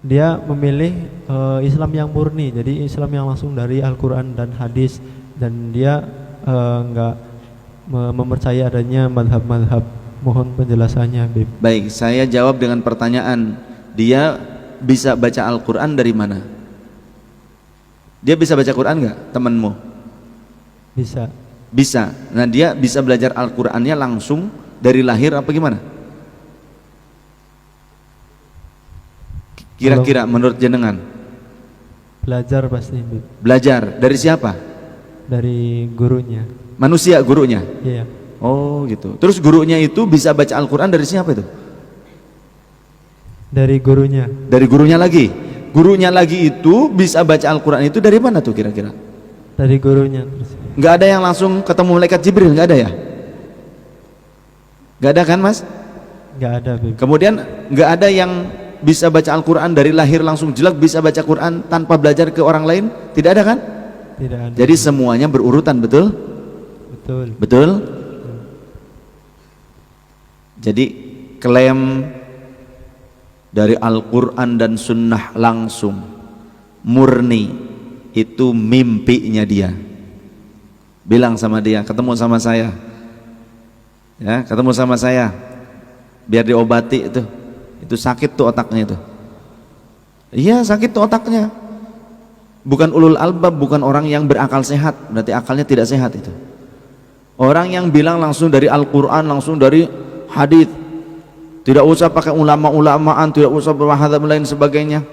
dia memilih Islam yang murni, jadi Islam yang langsung dari Al-Quran dan hadis, dan dia nggak mempercayai adanya madhab-madhab. Mohon penjelasannya, Bib. Baik, saya jawab dengan pertanyaan. Dia bisa baca Al-Quran dari mana? Dia bisa baca Quran nggak, temanmu? Bisa. Bisa. Nah, dia bisa belajar Al-Qur'annya langsung dari lahir apa gimana? Kira-kira menurut jenengan? Belajar pasti, Bib. Belajar dari siapa? Dari gurunya. Manusia gurunya? Iya. Oh gitu. Terus gurunya itu bisa baca Al-Quran dari siapa itu? Dari gurunya. Dari gurunya lagi? Gurunya lagi itu bisa baca Al-Quran itu dari mana tuh kira-kira? Dari gurunya. Nggak ada yang langsung ketemu malaikat Jibril, nggak ada ya? Nggak ada kan, Mas? Nggak ada, Bib. Kemudian nggak ada yang bisa baca Al-Quran dari lahir langsung jelek bisa baca Quran tanpa belajar ke orang lain? Tidak ada kan? Tidak ada. Jadi semuanya berurutan, betul? Betul. Betul? Jadi klaim dari Al-Quran dan Sunnah langsung murni itu mimpinya dia. Bilang sama dia, ketemu sama saya ya, ketemu sama saya biar diobati itu sakit tuh otaknya itu. Iya, sakit tuh otaknya. Bukan ulul albab, bukan orang yang berakal sehat, berarti akalnya tidak sehat itu. Orang yang bilang langsung dari Al-Quran, langsung dari hadis, tidak usah pakai ulama-ulamaan, tidak usah bermadzhab lain sebagainya.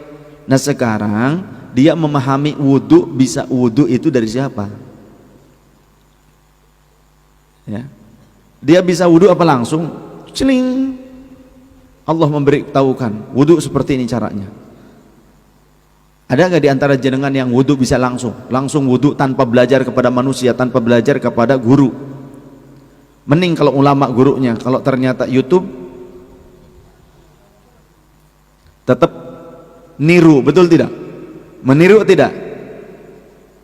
Nah sekarang dia memahami wudhu, bisa wudhu itu dari siapa? Ya, dia bisa wudhu apa langsung? Celing, Allah memberitahukan wudhu seperti ini caranya. Ada nggak di antara jenengan yang wudhu bisa langsung wudhu tanpa belajar kepada manusia, tanpa belajar kepada guru? Mending kalau ulama gurunya. Kalau ternyata YouTube tetap niru, betul tidak? Meniru tidak?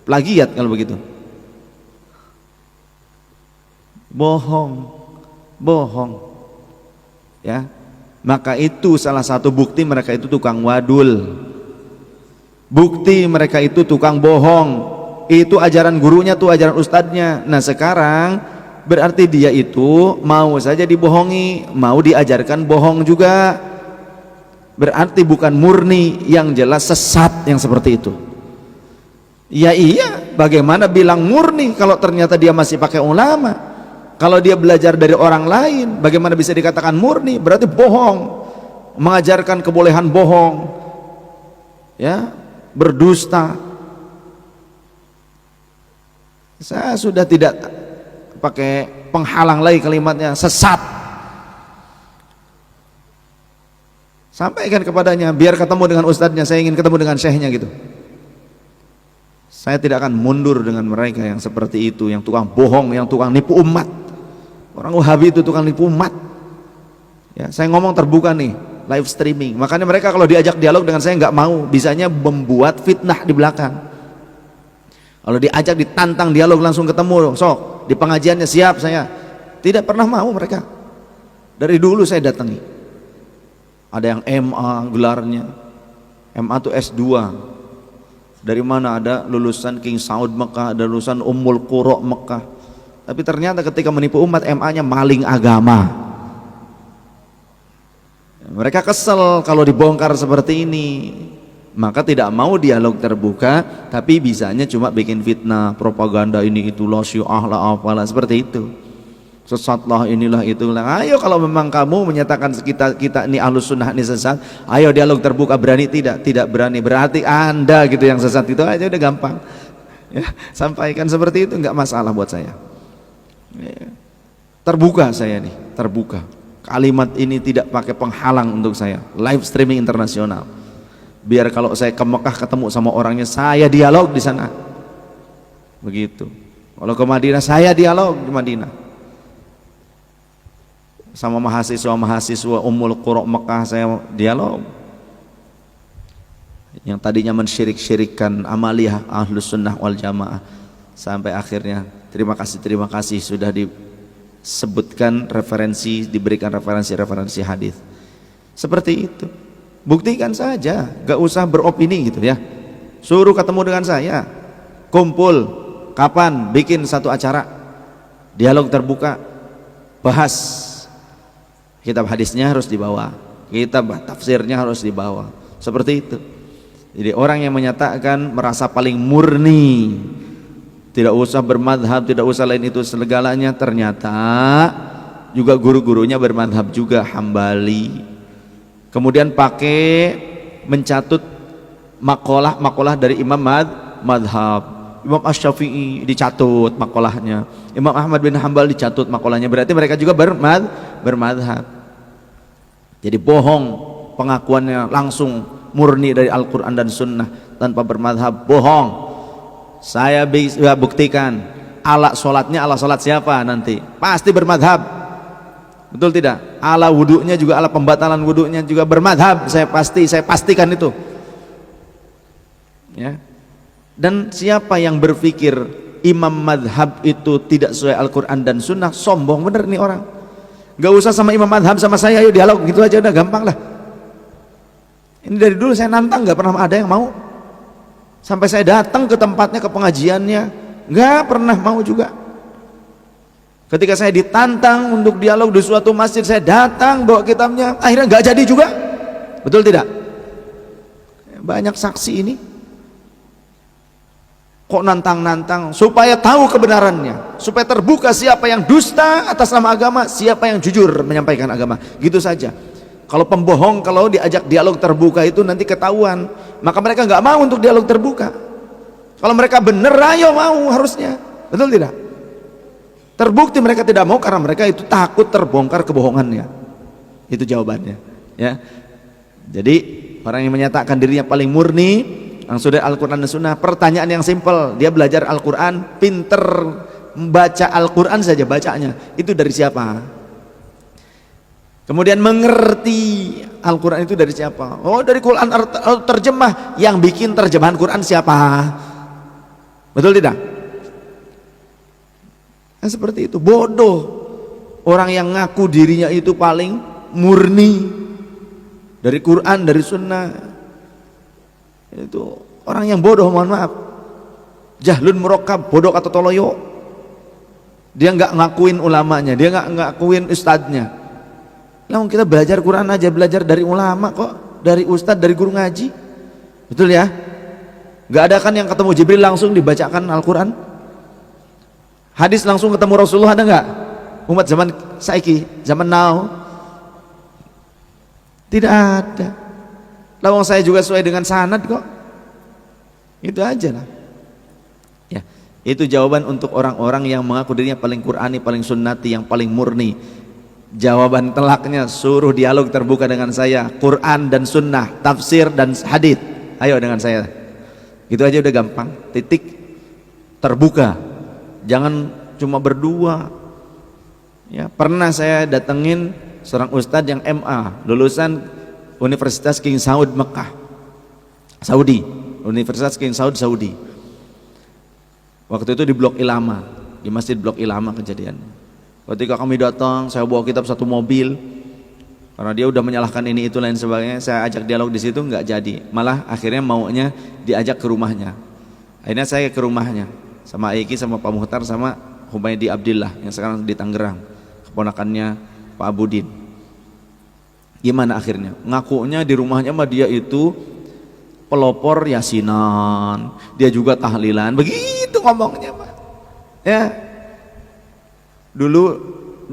Plagiat kalau begitu. Bohong, bohong. Ya, maka itu salah satu bukti mereka itu tukang wadul. Bukti mereka itu tukang bohong. Itu ajaran gurunya tuh, ajaran ustadznya. Nah sekarang berarti dia itu mau saja dibohongi, mau diajarkan bohong juga. Berarti bukan murni, yang jelas sesat yang seperti itu. Ya iya, bagaimana bilang murni kalau ternyata dia masih pakai ulama? Kalau dia belajar dari orang lain, bagaimana bisa dikatakan murni? Berarti bohong, mengajarkan kebolehan bohong, ya, berdusta. Saya sudah tidak pakai penghalang lagi kalimatnya, sesat. Sampaikan kepadanya, biar ketemu dengan ustadznya. Saya ingin ketemu dengan syekhnya gitu. Saya tidak akan mundur dengan mereka yang seperti itu, yang tukang bohong, yang tukang nipu umat. Orang Wahabi itu tukang nipu umat. Ya, saya ngomong terbuka nih, live streaming. Makanya mereka kalau diajak dialog dengan saya nggak mau, bisanya membuat fitnah di belakang. Kalau diajak ditantang dialog langsung ketemu, sok di pengajiannya siap saya. Tidak pernah mau mereka. Dari dulu saya datangi. Ada yang MA gelarnya, MA itu S2. Dari mana? Ada lulusan King Saud Mekah, ada lulusan Ummul Qura Mekah. Tapi ternyata ketika menipu umat, MA-nya maling agama. Mereka kesel kalau dibongkar seperti ini. Maka tidak mau dialog terbuka, tapi bisanya cuma bikin fitnah, propaganda ini itulah, syiah lah, apalah, seperti itu. Sesatlah inilah itulah. Ayo kalau memang kamu menyatakan kita ini ahlus sunnah ini sesat, ayo dialog terbuka. Berani tidak? Tidak berani. Berarti anda gitu yang sesat. Itu aja udah gampang ya, sampaikan seperti itu, nggak masalah buat saya ya. Terbuka saya nih, terbuka. Kalimat ini tidak pakai penghalang untuk saya. Live streaming internasional. Biar kalau saya ke Mekah ketemu sama orangnya, saya dialog di sana. Begitu. Kalau ke Madinah, saya dialog di Madinah. Sama mahasiswa Ummul Qura Mekah saya dialog. Yang tadinya mensyirik-syirikkan amaliyah Ahlus Sunnah wal Jamaah, sampai akhirnya terima kasih sudah disebutkan referensi, diberikan referensi hadis. Seperti itu. Buktikan saja, gak usah beropini gitu ya. Suruh ketemu dengan saya, kumpul, kapan bikin satu acara, dialog terbuka, bahas. Kitab hadisnya harus dibawa, kitab tafsirnya harus dibawa, seperti itu. Jadi orang yang menyatakan merasa paling murni, tidak usah bermadhab, tidak usah lain itu segalanya, ternyata juga guru-gurunya bermadhab juga Hambali. Kemudian pakai mencatut makalah dari imam madhab. Imam Asy-Syafi'i dicatut makalahnya, Imam Ahmad bin Hambal dicatut makalahnya, berarti mereka juga bermadhab. Jadi bohong pengakuannya, langsung murni dari Al-Quran dan Sunnah tanpa bermadhab, bohong. Saya bisa buktikan, ala sholatnya ala sholat siapa nanti, pasti bermadhab, betul tidak? Ala wudunya juga, ala pembatalan wudunya juga bermadhab, saya pastikan itu ya. Dan siapa yang berpikir imam madhab itu tidak sesuai Al-Quran dan Sunnah, sombong bener nih orang. Gak usah sama imam madhab, sama saya ayo dialog gitu aja, udah gampang lah. Ini dari dulu saya nantang, gak pernah ada yang mau. Sampai saya datang ke tempatnya, ke pengajiannya, gak pernah mau juga. Ketika saya ditantang untuk dialog di suatu masjid, saya datang bawa kitabnya, akhirnya gak jadi juga. Betul tidak? Banyak saksi ini. Kok nantang-nantang supaya tahu kebenarannya, supaya terbuka siapa yang dusta atas nama agama, siapa yang jujur menyampaikan agama. Gitu saja. Kalau pembohong, kalau diajak dialog terbuka itu nanti ketahuan, maka mereka nggak mau untuk dialog terbuka. Kalau mereka bener, ayo mau harusnya, betul tidak? Terbukti mereka tidak mau karena mereka itu takut terbongkar kebohongannya. Itu jawabannya ya. Jadi orang yang menyatakan dirinya paling murni langsung dari Al-Quran dan Sunnah, pertanyaan yang simpel, dia belajar Al-Quran, pinter membaca Al-Quran saja bacanya, itu dari siapa? Kemudian mengerti Al-Quran itu dari siapa? Oh, dari Quran terjemah. Yang bikin terjemahan Quran siapa? Betul tidak? Nah, seperti itu. Bodoh orang yang ngaku dirinya itu paling murni dari Quran, dari Sunnah. Itu orang yang bodoh, mohon maaf. Jahlun murakkab, bodoh atau toloyo. Dia nggak ngakuin ulamanya, dia nggak ngakuin ustadznya. Nah, kita belajar Quran aja, belajar dari ulama kok, dari ustadz, dari guru ngaji, betul ya? Gak ada kan yang ketemu Jibril langsung dibacakan Al-Quran? Hadis langsung ketemu Rasulullah ada nggak? Umat zaman saiki, zaman now, tidak ada. Lawang saya juga sesuai dengan sanad kok, itu aja lah. Ya, itu jawaban untuk orang-orang yang mengaku dirinya paling Qurani, paling sunnati, yang paling murni. Jawaban telaknya, suruh dialog terbuka dengan saya, Quran dan Sunnah, tafsir dan hadis, ayo dengan saya. Gitu aja udah gampang, titik, terbuka. Jangan cuma berdua ya. Pernah saya datengin seorang ustadz yang MA, lulusan Universitas King Saud Mekah, Saudi, Universitas King Saud Saudi. Waktu itu di Blok Ilama, di Masjid Blok Ilama kejadian. Ketika kami datang, saya bawa kitab satu mobil, karena dia udah menyalahkan ini itu lain sebagainya. Saya ajak dialog di situ nggak jadi, malah akhirnya maunya diajak ke rumahnya. Akhirnya saya ke rumahnya sama Aiki, sama Pak Muhtar, sama Humaydi Abdillah yang sekarang di Tangerang, keponakannya Pak Abudin. Gimana akhirnya? Ngakunya di rumahnya mah dia itu pelopor yasinan, dia juga tahlilan, begitu ngomongnya Pak. Ya. Dulu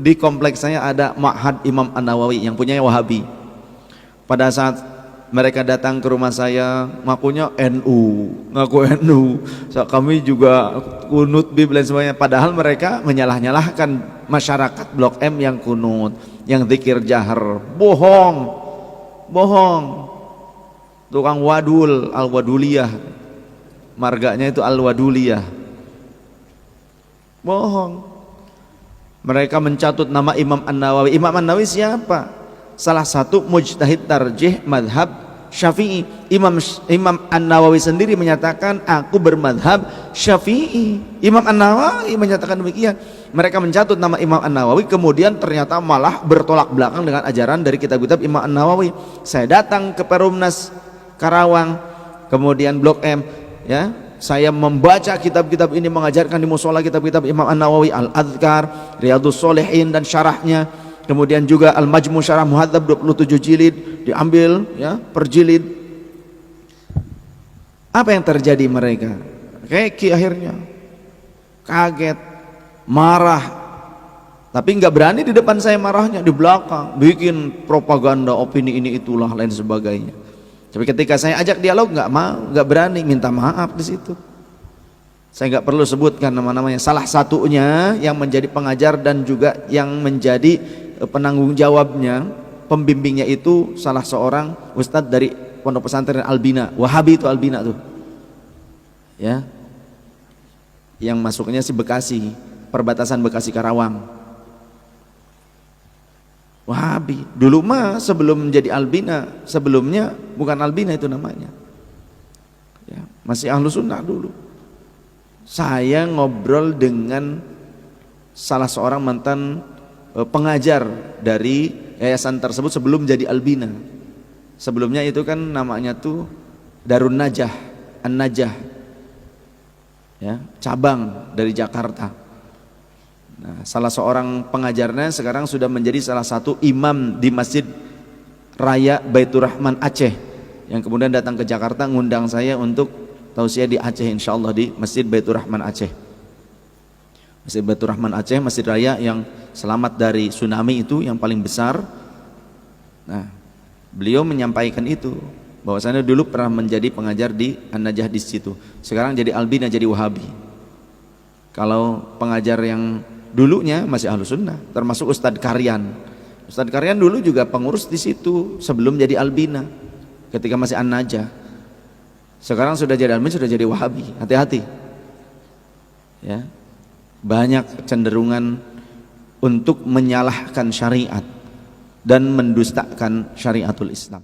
di kompleks saya ada Ma'had Imam An-Nawawi yang punya Wahabi. Pada saat mereka datang ke rumah saya, ngakunya NU, ngaku NU. So, kami juga kunut bib dan semuanya. Padahal mereka menyalah-nyalahkan masyarakat Blok M yang kunut, yang zikir jahar. Bohong, bohong. Tukang wadul, al-waduliyah, marganya itu al-waduliyah. Bohong. Mereka mencatut nama Imam An-Nawawi. Imam An-Nawawi siapa? Salah satu mujtahid tarjih madhab Syafi'i. Imam An-Nawawi sendiri menyatakan aku bermadhab Syafi'i. Imam An-Nawawi menyatakan demikian. Mereka mencatut nama Imam An-Nawawi, kemudian ternyata malah bertolak belakang dengan ajaran dari kitab-kitab Imam An-Nawawi. Saya datang ke Perumnas Karawang, kemudian Blok M, ya, saya membaca kitab-kitab ini, mengajarkan di musola kitab-kitab Imam An-Nawawi, Al-Adhkar, Riyadhus Shalihin dan syarahnya, kemudian juga Al-Majmu' Syarah Muhadzab 27 jilid diambil, ya, per jilid. Apa yang terjadi mereka? Keki akhirnya kaget, marah, tapi nggak berani di depan saya marahnya, di belakang bikin propaganda opini ini itulah lain sebagainya. Tapi ketika saya ajak dialog nggak mau, nggak berani, minta maaf di situ. Saya nggak perlu sebutkan nama-namanya. Salah satunya yang menjadi pengajar dan juga yang menjadi penanggung jawabnya, pembimbingnya itu salah seorang ustadz dari pondok pesantren Albina, Wahabi itu Albina tuh, ya, yang masuknya si Bekasi, perbatasan Bekasi Karawang. Wahabi. Dulu mah sebelum menjadi Albina, sebelumnya bukan Albina itu namanya, ya, masih Ahlus Sunnah dulu. Saya ngobrol dengan salah seorang mantan pengajar dari yayasan tersebut sebelum jadi Albina. Sebelumnya itu kan namanya tuh Darun Najah, An-Najah, ya, cabang dari Jakarta. Nah, salah seorang pengajarnya sekarang sudah menjadi salah satu imam di Masjid Raya Baitur Rahman Aceh, yang kemudian datang ke Jakarta ngundang saya untuk tausiah di Aceh, insyaallah di Masjid Baitur Rahman Aceh. Masjid Baitur Rahman Aceh, masjid raya yang selamat dari tsunami itu, yang paling besar. Nah, beliau menyampaikan itu, bahwasanya dulu pernah menjadi pengajar di An-Najah di situ. Sekarang jadi Albina, jadi Wahabi. Kalau pengajar yang dulunya masih Ahlus Sunnah, termasuk Ustadz Karyan. Ustadz Karyan dulu juga pengurus di situ sebelum jadi Albina, ketika masih An-Najah. Sekarang sudah jadi Albina, sudah jadi Wahabi. Hati-hati, ya, banyak kecenderungan untuk menyalahkan syariat dan mendustakan syariatul Islam.